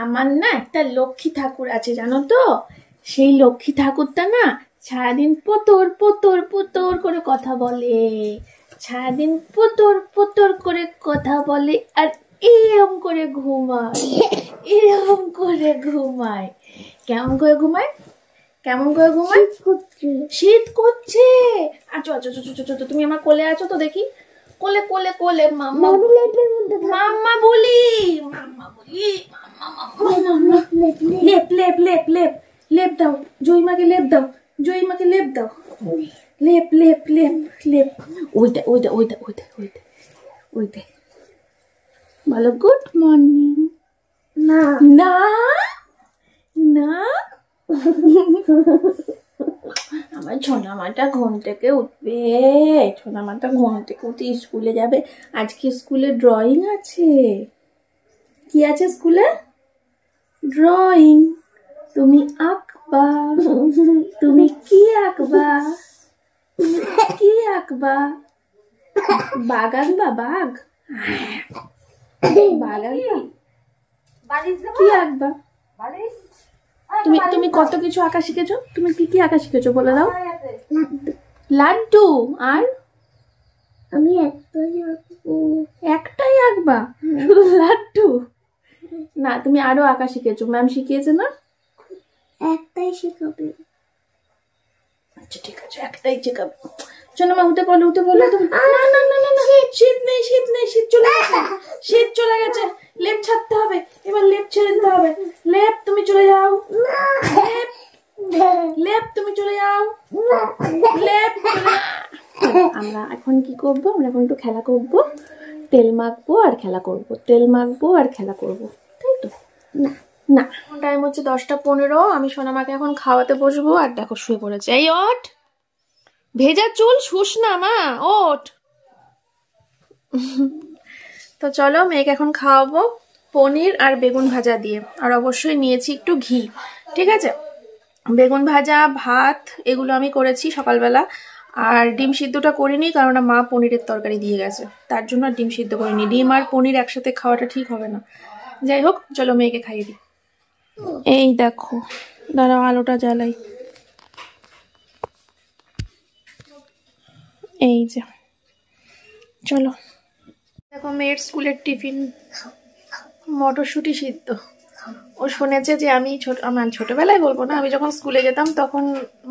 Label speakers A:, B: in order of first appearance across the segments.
A: আমার না একটা লক্ষ্মী ঠাকুর আছে জানো তো, সেই লক্ষ্মী ঠাকুরটা না সারাদিন পতর পতর পতর করে কথা বলে, সারাদিন পতর পতর করে কথা বলে আর এরকম করে ঘুমায়, এরকম করে ঘুমায়। কেমন করে ঘুমায়, কেমন করে ঘুমায়? শীত করছে। আচ্ছা আচ্ছা আচ্ছা, তুমি আমার কোলে আছো তো দেখি, কোলে কোলে কোলে মাম্মা মাম্মা বলি, মাম্মা বলি, মাম্মা লেপ লেপ লেপ লেপ লেপ দাও, জয়মাকে লেপ দাও, জয়মাকে লেপ দাও, লেপ লেপ লেপ লেপ। ওইটা ওইটা ওইটা ওইটা ওইটা ওইটা বলো গুড মর্নিং। না না না আমার ছোনামাটা ঘুম থেকে উঠবে, ছোনামাটা ঘুম থেকে উঠে স্কুলে যাবে। আজকে স্কুলে ড্রয়িং আছে। কি আছে স্কুলে? ড্রয়িং। তুমি আঁকবা। তুমি কি আঁকবা? কি আঁকবা? বাঘ আঁকবা? বাঘ বাঘ আঁকবা? কি আঁকবা? তুমি তুমি কত কিছু আঁকা শিখেছো? তুমি কি কি আঁকা শিখেছো বলে দাও। লাড্ডু। আর
B: আমি একটাই
A: আঁকবা? লাড্ডু না, তুমি আরো আঁকা শিখেছো, ম্যাম শিখিয়েছে না?
B: একটাই শেখাবে।
A: আচ্ছা ঠিক আছে, একটাই শেখাবে। চলো মা উঠে বলো, উঠে বলো। না না না না, শীত নেই, শীত নেই, শীত চলে গেছে, শীত চলে গেছে। লেপ ছাড়তে হবে, এবার লেপ ছেড়ে দিতে হবে। লেপ তুমি চলে যাও, লেপ লেপ তুমি চলে যাও, লেপ। আমরা এখন কি করবো? আমরা এখন একটু খেলা করবো, তেল মাখবো আর খেলা করবো, তেল মাখবো আর খেলা করবো, তাই তো? না না, টাইম হচ্ছে 10:15। আমি সোনামাকে এখন খাওয়াতে বসবো। আর দেখো শুয়ে পড়েছে। এই ওঠ, ভেজা চুল শুস না মা, ওঠ। তো চলো মেয়েকে এখন খাওয়াবো পনির আর বেগুন ভাজা দিয়ে। আর অবশ্যই নিয়েছি একটু ঘি, ঠিক আছে? বেগুন ভাজা, ভাত এগুলো আমি করেছি সকালবেলা। আর ডিম সিদ্ধটা করিনি, কারণ মা পনিরের তরকারি দিয়ে গেছে, তার জন্য আর ডিম সিদ্ধ করিনি। ডিম আর পনির একসাথে খাওয়াটা ঠিক হবে না। যাই হোক, চলো মেয়েকে খাইয়ে দিই। এই দেখো, দাঁড়াও আলোটা জ্বালাই। এই যে চলো, দেখো মেয়ের স্কুলের টিফিন মটরশুঁটি সিদ্ধ। ও শুনেছে যে আমি আমার ছোটবেলায় বলবো না, আমি যখন স্কুলে যেতাম তখন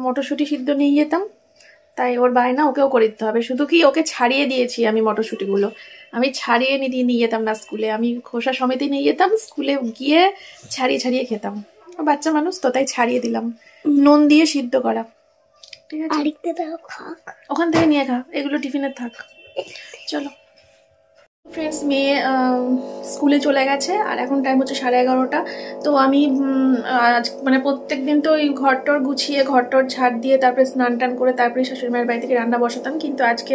A: মটরশুঁটি সিদ্ধ নিয়ে যেতাম, তাই ওর বায়না ওকেও করে দিতে হবে। শুধু কি ওকে ছাড়িয়ে দিয়েছি আমি মটরশুঁটিগুলো, আমি ছাড়িয়ে নিয়ে যেতাম না স্কুলে, আমি খোসা সমেতই নিয়ে যেতাম। স্কুলে গিয়ে ছাড়িয়ে ছাড়িয়ে খেতাম, বাচ্চা মানুষ তো, তাই ছাড়িয়ে দিলাম। নুন দিয়ে সিদ্ধ করা, ঠিক আছে? ওখান থেকে নিয়ে খা, এগুলো টিফিনে থাক। চলো ফ্রেন্ডস, মেয়ে স্কুলে চলে গেছে আর এখন টাইম হচ্ছে 11:30। তো আমি আজ মানে প্রত্যেক দিন তো ওই ঘরটর গুছিয়ে ঘরটর ঝাড় দিয়ে তারপরে স্নান টান করে তারপরে শাশুড়ি মায়ের বাড়ি থেকে রান্না বসাতাম, কিন্তু আজকে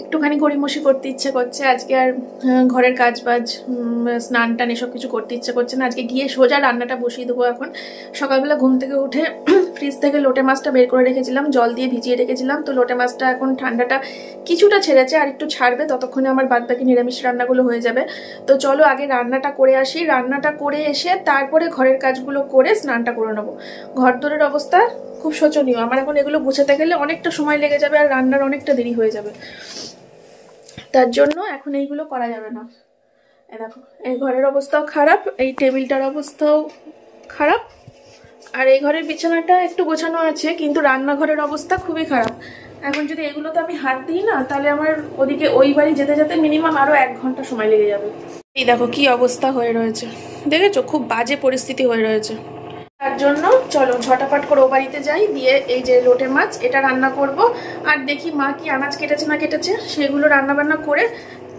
A: একটুখানি গড়িমসি করতে ইচ্ছে করছে। আজকে আর ঘরের কাজ বাজ স্নান টান এসব কিছু করতে ইচ্ছে করছে না। আজকে গিয়ে সোজা রান্নাটা বসিয়ে দেবো। এখন সকালবেলা ঘুম থেকে উঠে ফ্রিজ থেকে লোটে মাছটা বের করে রেখেছিলাম, জল দিয়ে ভিজিয়ে রেখেছিলাম। তো লোটে মাছটা এখন ঠান্ডাটা কিছুটা ছেড়েছে, আর একটু ছাড়বে, ততক্ষণে আমার বাদ বাকি নিরামিষ রান্নাগুলো হয়ে যাবে। তো চলো আগে রান্নাটা করে আসি, রান্নাটা করে এসে তারপরে ঘরের কাজগুলো করে স্নানটা করে নেবো। ঘর দোরের অবস্থা খুব শোচনীয়, আমার এখন এগুলো গুছাতে গেলে অনেকটা সময় লেগে যাবে আর রান্নার অনেকটা দেরি হয়ে যাবে, তার জন্য এখন এইগুলো করা যাবে না। দেখো এই ঘরের অবস্থাও খারাপ, এই টেবিলটার অবস্থাও খারাপ, আর এই ঘরের বিছানাটা একটু গোছানো আছে, কিন্তু রান্নাঘরের অবস্থা খুবই খারাপ। এখন যদি এগুলো তো আমি হাত দিই না, তাহলে আমার ওদিকে ওই বাড়ি যেতে যেতে মিনিমাম আরো 1 ঘন্টা সময় লেগে যাবে। এই দেখো কি অবস্থা হয়ে রয়েছে, দেখেছো? খুব বাজে পরিস্থিতি হয়ে রয়েছে। তার জন্য চলো ঝটাপট করে ও বাড়িতে যাই, দিয়ে এই যে লোটে মাছ এটা রান্না করব, আর দেখি মা কি আনাজ কেটেছে না কেটেছে সেগুলো রান্না বান্না করে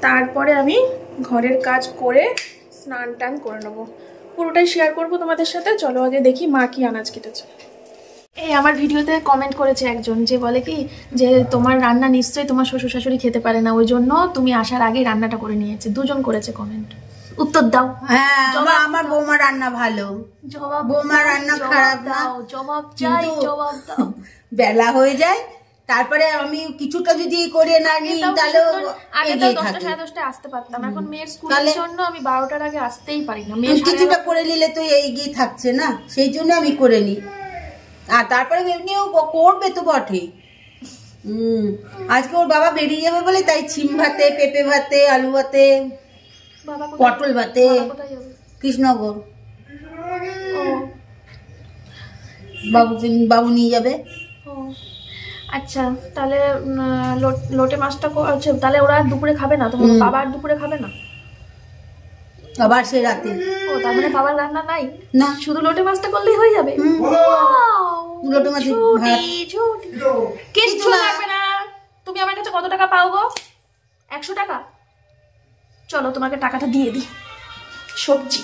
A: তারপরে আমি ঘরের কাজ করে স্নান টান করে নেবো। পুরোটাই শেয়ার করব তোমাদের সাথে। চলো আগে দেখি মা কি আনাজ কেটেছে। এই আমার ভিডিওতে কমেন্ট করেছে একজন, যে বলে কি যে তোমার রান্না নিশ্চয়ই তোমার শ্বশুর শাশুড়ি খেতে পারে না, ওই জন্য তুমি আসার আগে রান্নাটা করে নিয়েছে। দুজন করেছে কমেন্ট, উত্তর দাও।
C: হ্যাঁ, আমার বৌমা রান্না ভালো, বৌমা রান্না খারাপ না,
A: জবাব চাই, জবাব দাও।
C: বেলা হয়ে যায় তারপরে আমি কিছুটা যদি করে না নিই তাহলে
A: আগে তো 10টা 10:30 আসতে পারতাম, এখন মেয়ের স্কুলের জন্য আমি 12টার আগে আসতেই পারি না। মেয়ে
C: কিছুটা করে নিলে তো এগিয়ে থাকছে না, সেই জন্য আমি করে নিই। আর তারপরে এমনিও করবে তো বটে। আজকে ওর বাবা বেরিয়ে যাবে বলে তাই ছিম ভাতে, পেঁপে ভাতে, আলু ভাতে, পটল ভাতে, কৃষ্ণনগর বাবু নিয়ে যাবে।
A: আচ্ছা, তাহলে লোটে মাছটা আচ্ছা, তাহলে ওরা দুপুরে খাবে না? তোমার বাবা আর দুপুরে খাবে না?
C: আবার সে রাতে।
A: ও, তার মানে বাবার রান্না নাই?
C: না,
A: শুধু লোটে মাছটা করলেই হয়ে যাবে?
C: লোটে মাছ
A: কিচ্ছু লাগবে না। তুমি আমার কাছে কত টাকা পাও গো? 100 টাকা? চলো তোমাকে টাকাটা দিয়ে দিই। সবজি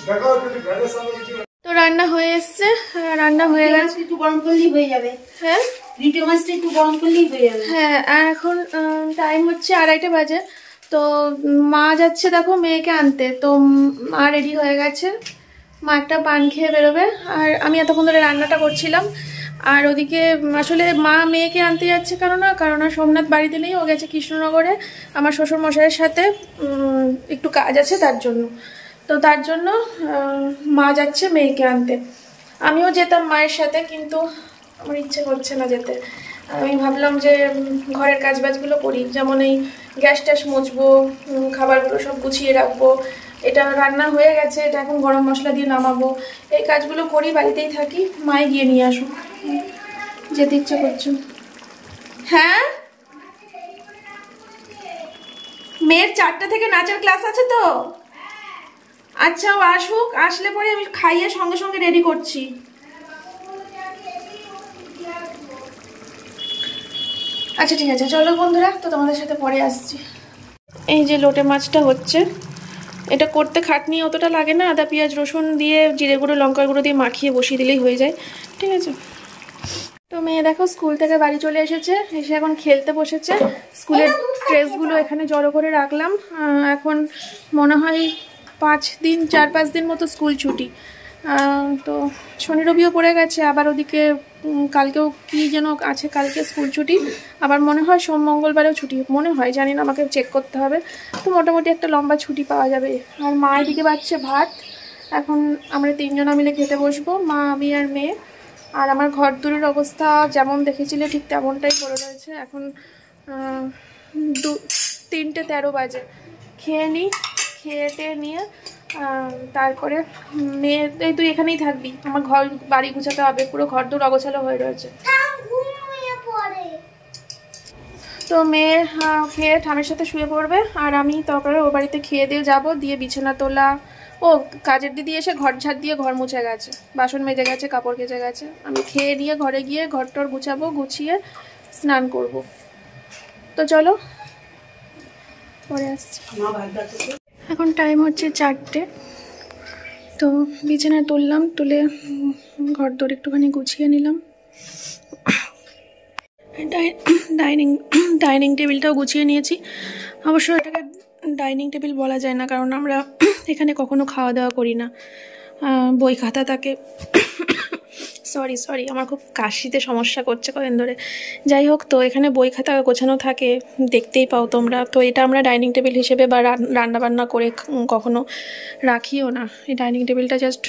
A: তো রান্না হয়ে এসছে, রান্না হয়ে গেছে।
C: একটু গরম করলেই হয়ে যাবে।
A: হ্যাঁ,
C: লিটে মাছটা একটু গরম করলেই হয়ে যাবে।
A: হ্যাঁ, আর এখন টাইম হচ্ছে 2:30 বাজে। তো মা যাচ্ছে দেখো মেয়েকে আনতে। তো মা রেডি হয়ে গেছে, মা একটা পান খেয়ে বেরোবে। আর আমি এতক্ষণ ধরে রান্নাটা করছিলাম। আর ওদিকে আসলে মা মেয়েকে আনতে যাচ্ছে কারণ সোমনাথ বাড়িতে নেই, ও গেছে কৃষ্ণনগরে আমার শ্বশুর মশাইয়ের সাথে একটু কাজ আছে তার জন্য। তো তার জন্য মা যাচ্ছে মেয়েকে আনতে। আমিও যেতাম মায়ের সাথে, কিন্তু আমার ইচ্ছে করছে না যেতে। আমি ভাবলাম যে ঘরের কাজবাজগুলো করি, যেমন এই গ্যাস ট্যাস মুছবো, খাবারগুলো সব গুছিয়ে রাখবো। এটা রান্না হয়ে গেছে, এটা এখন গরম মশলা দিয়ে নামাবো। এই কাজগুলো করি, বাড়িতেই থাকি। মাই গিয়ে নিয়ে আসুক, যেতে ইচ্ছে করছে। হ্যাঁ, মেয়ের 4টা থেকে নাচের ক্লাস আছে তো। আচ্ছা, ও আসুক, আসলে পরে আমি খাইয়ে সঙ্গে সঙ্গে রেডি করছি। আচ্ছা ঠিক আছে, চলো বন্ধুরা, তো তোমাদের সাথে পরে আসছি। এই যে লোটে মাছটা হচ্ছে, এটা করতে খাটনি অতটা লাগে না। আদা পেঁয়াজ রসুন দিয়ে, জিরে গুঁড়ো লঙ্কার গুঁড়ো দিয়ে মাখিয়ে বসিয়ে দিলেই হয়ে যায়। ঠিক আছে। তো মেয়ে দেখো স্কুল থেকে বাড়ি চলে এসেছে, এসে এখন খেলতে বসেছে। স্কুলের ড্রেসগুলো এখানে জড়ো করে রাখলাম। এখন মনে হয় 4-5 দিন মতো স্কুল ছুটি। তো শনি রবিও পড়ে গেছে, আবার ওদিকে কালকেও কি যেন আছে, কালকে স্কুল ছুটি, আবার মনে হয় সোম মঙ্গলবারেও ছুটি, মনে হয়, জানি না, আমাকে চেক করতে হবে। তো মোটামুটি একটা লম্বা ছুটি পাওয়া যাবে। আর মা এদিকে বাড়ছে ভাত। এখন আমরা 3জনা মিলে খেতে বসবো, মা, আমি আর মেয়ে। আর আমার ঘর দূরের অবস্থা যেমন দেখেছিলে ঠিক তেমনটাই পড়ে রয়েছে। এখন 3:13 বাজে। খেয়ে নিই, খেয়ে নিয়ে তারপরে মেয়ে, এই তুই এখানেই থাকবি, আমার ঘর বাড়ি গুছাতে হবে, পুরো ঘর দূর অগোছালো হয়ে রয়েছে। তো মেয়ে খেয়ে ঠামের সাথে শুয়ে পড়বে, আর আমি তারপরে ওর বাড়িতে খেয়ে দিয়ে যাবো, দিয়ে বিছানা তোলা। ও কাজের দিদি এসে ঘর ঝাড় দিয়ে ঘর মুছে গেছে, বাসন মেজে গেছে, কাপড় কেচে গেছে। আমি খেয়ে দিয়ে ঘরে গিয়ে ঘরটর গুছাবো, গুছিয়ে স্নান করব। তো চলো পরে আসছি। এখন টাইম হচ্ছে 4টে। তো বিছানা তুললাম, তুলে ঘর দৌড় একটুখানি গুছিয়ে নিলাম। ডাইনিং টেবিলটাও গুছিয়ে নিয়েছি। অবশ্য এটাকে ডাইনিং টেবিল বলা যায় না, কারণ আমরা এখানে কখনো খাওয়া দাওয়া করি না, বই খাতা থাকে। সরি, আমার খুব কাশিতে সমস্যা করছে কদিন ধরে। যাই হোক, তো এখানে বই খাতা গোছানো থাকে, দেখতেই পাও তোমরা। তো এটা আমরা ডাইনিং টেবিল হিসেবে বা রান্নাবান্না করে কখনো রাখিও না। এই ডাইনিং টেবিলটা জাস্ট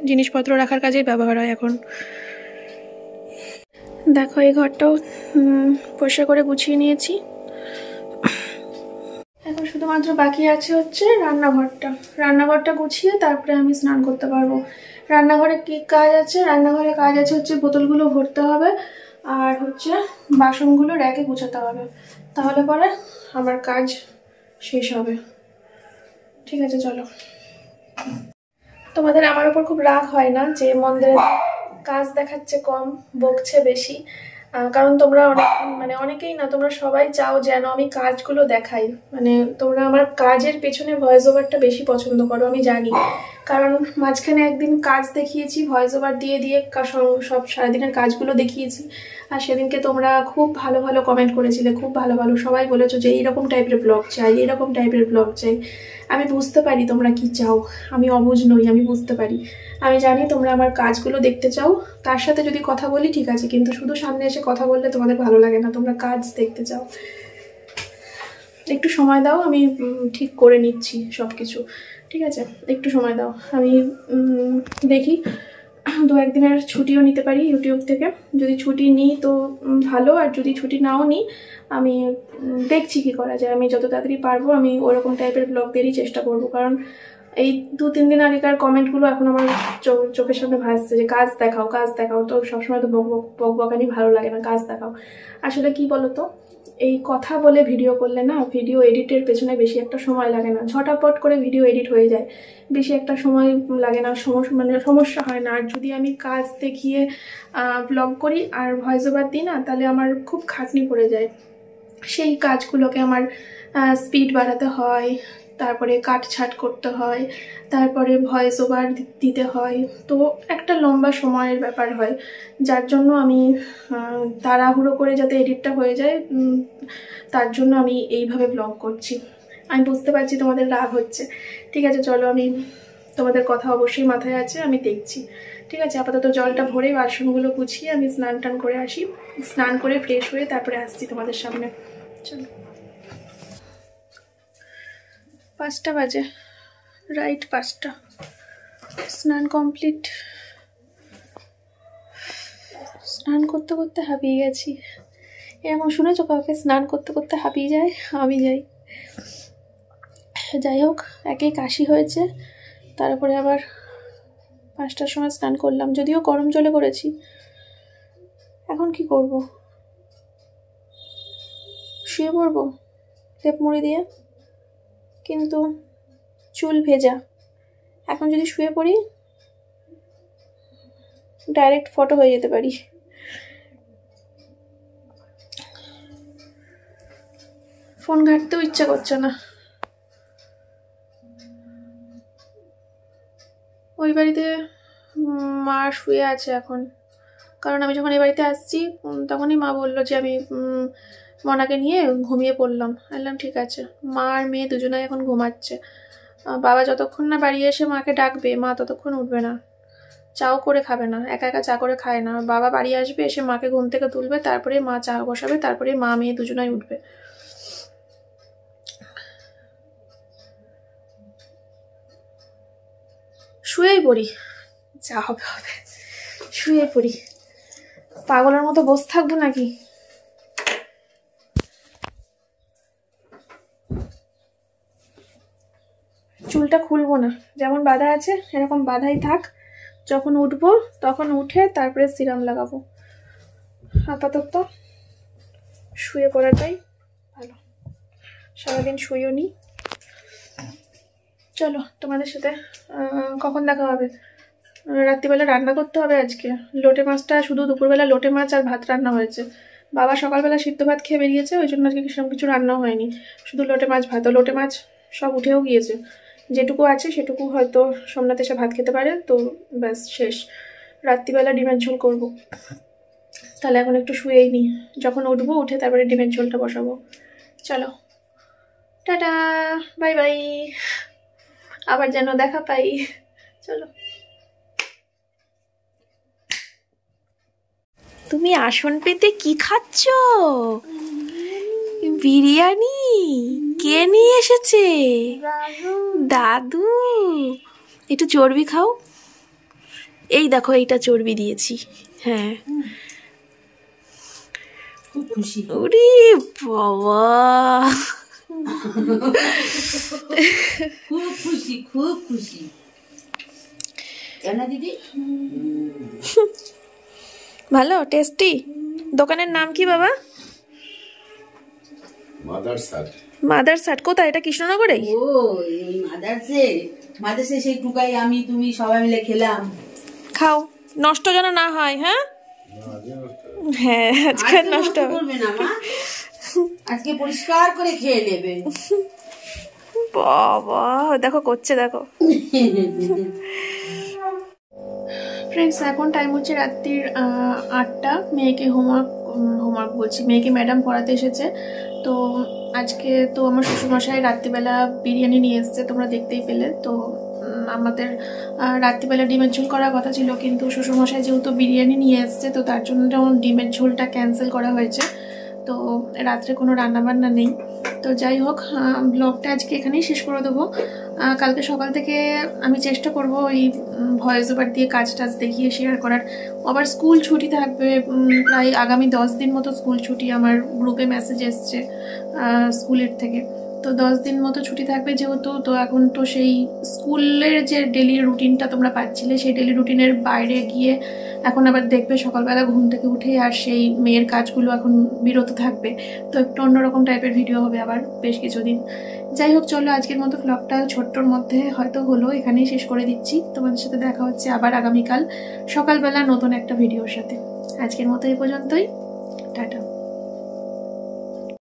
A: জিনিসপত্র রাখার কাজেই ব্যবহার হয় এখন। দেখো, এই ঘরটাও পরিষ্কার করে গুছিয়ে নিয়েছি। এখন শুধুমাত্র বাকি আছে হচ্ছে রান্নাঘরটা গুছিয়ে তারপরে আমি স্নান করতে পারবো। রান্নাঘরে কি কাজ আছে? রান্নাঘরে কাজ আছে হচ্ছে বোতলগুলো ভরতে হবে, আর হচ্ছে বাসনগুলো র্যাকে গুছাতে হবে, তাহলে পরে আমার কাজ শেষ হবে। ঠিক আছে, চলো। তোমাদের আমার উপর খুব রাগ হয় না যে মন্দিরে কাজ দেখাচ্ছে কম, বকছে বেশি? কারণ তোমরা অনেকেই না, তোমরা সবাই চাও যেন আমি কাজগুলো দেখাই। তোমরা আমার কাজের পেছনে ভয়েস ওভারটা বেশি পছন্দ করো, আমি জানি। কারণ মাঝখানে একদিন কাজ দেখিয়েছি, ভয়েস ওভার দিয়ে সব সারাদিনের কাজগুলো দেখিয়েছি। আর সেদিনকে তোমরা খুব ভালো ভালো কমেন্ট করেছিলে, খুব ভালো ভালো সবাই বলেছো যে এইরকম টাইপের ব্লগ চাই, এইরকম টাইপের ব্লগ চাই। আমি বুঝতে পারি তোমরা কি চাও, আমি অবুঝ নই, আমি বুঝতে পারি। আমি জানি তোমরা আমার কাজগুলো দেখতে চাও, তার সাথে যদি কথা বলি ঠিক আছে, কিন্তু শুধু সামনে এসে কথা বললে তোমাদের ভালো লাগে না, তোমরা কাজ দেখতে চাও। একটু সময় দাও, আমি ঠিক করে নিচ্ছি সব কিছু, ঠিক আছে? একটু সময় দাও, আমি দেখি 2-1 দিনের ছুটিও নিতে পারি ইউটিউব থেকে। যদি ছুটি নিই তো ভালো, আর যদি ছুটি নাও নিই আমি দেখছি কি করা যায়। আমি যত তাড়াতাড়ি পারবো আমি ওরকম টাইপের ব্লগদেরই চেষ্টা করব, কারণ এই 2-3 দিন আগেকার কমেন্টগুলো এখন আমার চোখের সামনে ভাসছে যে কাজ দেখাও, কাজ দেখাও। তো সবসময় তো বকবকানি ভালো লাগে না, কাজ দেখাও। আসলে কি বলো তো, এই কথা বলে ভিডিও করলে না, ভিডিও এডিটের পেছনে বেশি একটা সময় লাগে না, ঝটাপট করে ভিডিও এডিট হয়ে যায়, বেশি একটা সময় লাগে না, সমস্যা হয় না। আর যদি আমি কাজ দেখিয়ে ব্লগ করি আর ভয়েস ওভার দিই না, তাহলে আমার খুব খাটনি পড়ে যায়। সেই কাজগুলোকে আমার স্পিড বাড়াতে হয়, তারপরে কাটছাট করতে হয়, তারপরে ভয়েস ওভার দিতে হয়, তো একটা লম্বা সময়ের ব্যাপার হয়, যার জন্য আমি তাড়াহুড়ো করে যাতে এডিটটা হয়ে যায়, তার জন্য আমি এইভাবে ব্লগ করছি। আমি বুঝতে পারছি তোমাদের রাগ হচ্ছে, ঠিক আছে চলো, আমি তোমাদের কথা অবশ্যই মাথায় আছে, আমি দেখছি, ঠিক আছে? আপাতত জলটা ভরে বাসনগুলো গুছিয়ে আমি স্নান টান করে আসি, স্নান করে ফ্রেশ হয়ে তারপরে আসছি তোমাদের সামনে। চলো, 5টা বাজে, রাইট 5টা। স্নান কমপ্লিট, স্নান করতে করতে হাঁপিয়ে গেছি। এরকম শুনেছো কাউকে স্নান করতে করতে হাঁপিয়ে যায়? আমি যাই। যাই হোক, একেই কাশি হয়েছে, তারপরে আবার 5টার সময় স্নান করলাম, যদিও গরম জলে করেছি। এখন কি করব? শুয়ে পড়বো লেপ মুড়ি দিয়ে, কিন্তু চুল ভেজা। এখন যদি শুয়ে পড়ি ডাইরেক্ট ফটো হয়ে যেতে পারি। ফোন ঘাঁটতেও ইচ্ছা করছে না। ওই বাড়িতে মা শুয়ে আছে এখন, কারণ আমি যখন এই বাড়িতে আসছি তখনই মা বললো যে আমি মনাকে নিয়ে ঘুমিয়ে পড়লাম। বললাম ঠিক আছে। মা আর মেয়ে দুজনেই এখন ঘুমাচ্ছে। বাবা যতক্ষণ না বাড়ি এসে মাকে ডাকবে, মা ততক্ষণ উঠবে না, চাও করে খাবে না, একা একা চা করে খায় না। বাবা বাড়ি আসবে, এসে মাকে ঘুম থেকে তুলবে, তারপরে মা চা বসাবে, তারপরে মা মেয়ে দুজনাই উঠবে। শুয়েই পড়ি, যা হবে হবে, শুয়ে পড়ি। পাগলের মতো বসে থাকবো নাকি? চুলটা খুলবো না, যেমন বাঁধা আছে এরকম বাঁধাই থাক। যখন উঠবো তখন উঠে তারপরে সিরাম লাগাবো। আপাতত শুয়ে পড়াটাই ভালো, সারাদিন শুয়েও নি। চলো, তোমাদের সাথে কখন দেখা হবে? রাত্রিবেলা রান্না করতে হবে আজকে। লোটে মাছটা শুধু দুপুরবেলা লোটে মাছ আর ভাত রান্না হয়েছে। বাবা সকালবেলা সিদ্ধ ভাত খেয়ে বেরিয়েছে, ওই জন্য আজকে সেরকম কিছু রান্নাও হয়নি, শুধু লোটে মাছ ভাত। লোটে মাছ সব উঠেও গিয়েছে, যেটুকু আছে সেটুকু হয়তো সোমনাথ এসে ভাত খেতে পারে, তো ব্যাস শেষ। রাত্রিবেলা ডিমের ঝোল করবো। তাহলে এখন একটু শুয়েই নি, যখন উঠবো উঠে তারপরে ডিমের ঝোলটা বসাবো। চলো, টাটা, বাই বাই, আবার যেন দেখা পাই। চলো। তুমি আসন পেতে কি খাচ্ছ? বিরিয়ানি? কে নিয়ে এসেছে? দাদু। একটু চর্বি খাও। এই দেখো, এইটা চর্বি দিয়েছি। হ্যাঁ,
C: খুব খুশি।
A: ওরে বাবা,
C: খুব খুশি, খুব খুশি। কেন দিদি?
A: ভালো টেস্টি। দোকানের নাম কি বাবা? মাদারসাট। কোথায় এটা? কৃষ্ণনগরেই?
C: ও, এই মাদারসে সেই টুকাই আমি তুমি সবাই মিলে খেলাম।
A: খাও, নষ্ট যেন না হয়। হ্যাঁ হ্যাঁ, আজকে নষ্ট
C: করবে না মা, আজকে পরিষ্কার করে খেয়ে নেবে।
A: বাবা দেখো করছে, দেখো। ফ্রেন্ডস, এখন টাইম হচ্ছে রাত্রির 8টা। মেয়েকে হোমওয়ার্ক হোমওয়ার্ক বলছি, মেয়েকে ম্যাডাম পড়াতে এসেছে। তো আজকে তো আমার শ্বশুরমশাই রাত্রিবেলা বিরিয়ানি নিয়ে এসছে, তোমরা দেখতেই পেলে। তো আমাদের রাত্রিবেলা ডিমের ঝোল করার কথা ছিল, কিন্তু শ্বশুরমশাই যেহেতু বিরিয়ানি নিয়ে এসছে তো তার জন্য যেমন ডিমের ঝোলটা ক্যান্সেল করা হয়েছে। তো রাত্রে কোনো রান্নাবান্না নেই। তো যাই হোক, ব্লগটা আজকে এখানেই শেষ করে দেবো। কালকে সকাল থেকে আমি চেষ্টা করব এই ভয়েস ওভার দিয়ে কাজ টাজ দেখিয়ে শেয়ার করার। আবার স্কুল ছুটি থাকবে, প্রায় আগামী 10 দিন মতো স্কুল ছুটি। আমার গ্রুপে মেসেজ এসছে স্কুলের থেকে। তো 10 দিন মতো ছুটি থাকবে যেহেতু, তো এখন তো সেই স্কুলের যে ডেলি রুটিনটা তোমরা পাচ্ছিলে সেই ডেলি রুটিনের বাইরে গিয়ে এখন আবার দেখবে সকালবেলা ঘুম থেকে উঠে আর সেই মেয়ের কাজগুলো এখন বিরত থাকবে। তো একটু অন্যরকম টাইপের ভিডিও হবে আবার বেশ কিছুদিন। যাই হোক, চলো আজকের মতো ব্লগটা ছোট্টর মধ্যে হয়তো হলো, এখানেই শেষ করে দিচ্ছি। তোমাদের সাথে দেখা হচ্ছে আবার আগামীকাল সকালবেলা নতুন একটা ভিডিওর সাথে। আজকের মতো এই পর্যন্তই, টাটা।